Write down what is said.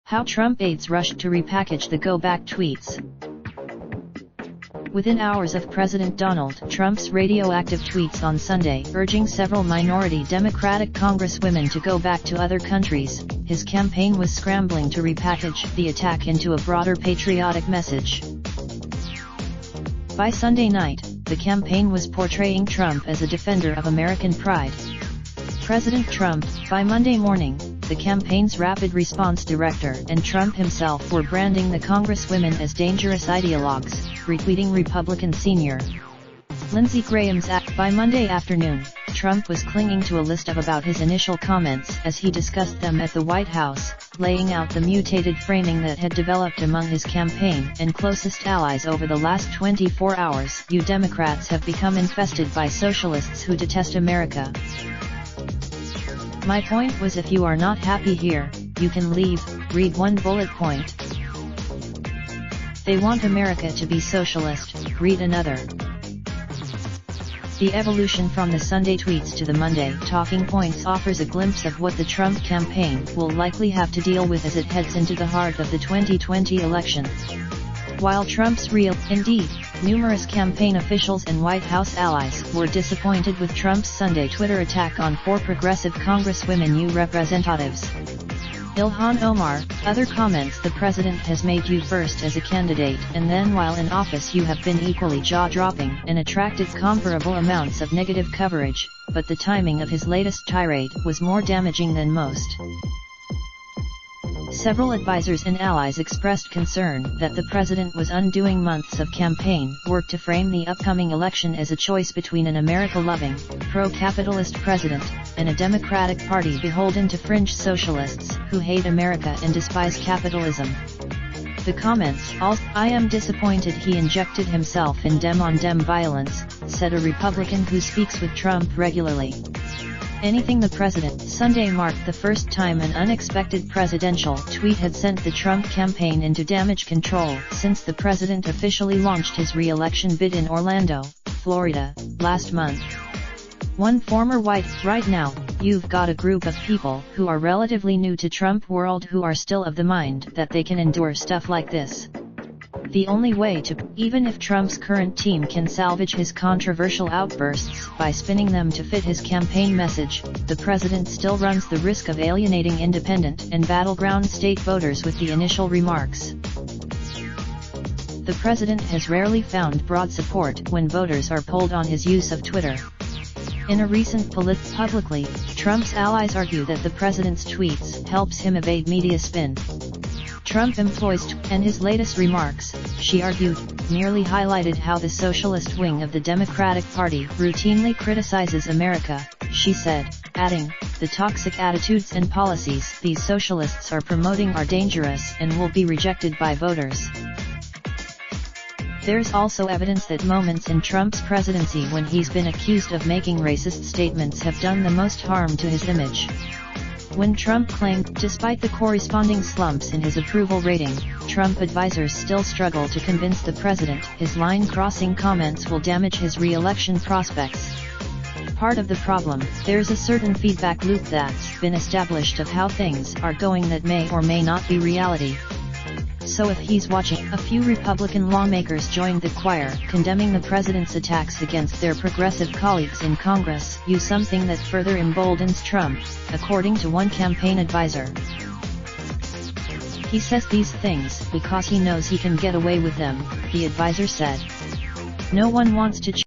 How Trump aides rushed to repackage the Go Back tweets. Within hours of President Donald Trump's radioactive tweets on Sunday urging several minority Democratic congresswomen to go back to other countries, his campaign was scrambling to repackage the attack into a broader patriotic message. By Sunday night, the campaign was portraying Trump as a defender of American pride. President Trump, by Monday morning, the campaign's rapid response director and Trump himself were branding the congresswomen as dangerous ideologues, retweeting Republican senior Lindsey Graham's act. By Monday afternoon, Trump was clinging to a list of about his initial comments as he discussed them at the White House, laying out the mutated framing that had developed among his campaign and closest allies over the last 24 hours. You Democrats have become infested by socialists who detest America. My point was, if you are not happy here, you can leave. Read one bullet point. They want America to be socialist. Read another. The evolution from the Sunday tweets to the Monday talking points offers a glimpse of what the Trump campaign will likely have to deal with as it heads into the heart of the 2020 election. While Trump's indeed, numerous campaign officials and White House allies were disappointed with Trump's Sunday Twitter attack on 4 progressive congresswomen U representatives. Ilhan Omar, other comments: the president has made you first as a candidate and then while in office you have been equally jaw-dropping and attracted comparable amounts of negative coverage, but the timing of his latest tirade was more damaging than most. Several advisors and allies expressed concern that the president was undoing months of campaign work to frame the upcoming election as a choice between an America-loving, pro-capitalist president, and a Democratic Party beholden to fringe socialists who hate America and despise capitalism. The comments: "I am disappointed he injected himself in dem-on-dem violence," said a Republican who speaks with Trump regularly. Anything the president. Sunday marked the first time an unexpected presidential tweet had sent the Trump campaign into damage control since the president officially launched his re-election bid in Orlando, Florida, last month. One former White, "Right now, you've got a group of people who are relatively new to Trump world who are still of the mind that they can endure stuff like this. The only way to, even if Trump's current team can salvage his controversial outbursts by spinning them to fit his campaign message, the president still runs the risk of alienating independent and battleground state voters with the initial remarks. The president has rarely found broad support when voters are polled on his use of Twitter. In a recent publicly, Trump's allies argue that the president's tweets helps him evade media spin. Trump employs and his latest remarks, she argued, merely highlighted how the socialist wing of the Democratic Party routinely criticizes America, she said, adding, "The toxic attitudes and policies these socialists are promoting are dangerous and will be rejected by voters." There's also evidence that moments in Trump's presidency when he's been accused of making racist statements have done the most harm to his image. When Trump claimed, despite the corresponding slumps in his approval rating, Trump advisors still struggle to convince the president his line-crossing comments will damage his re-election prospects. Part of the problem, there's a certain feedback loop that's been established of how things are going that may or may not be reality. So if he's watching, a few Republican lawmakers joined the choir, condemning the president's attacks against their progressive colleagues in Congress, something that further emboldens Trump, according to one campaign advisor. He says these things because he knows he can get away with them, the advisor said. No one wants to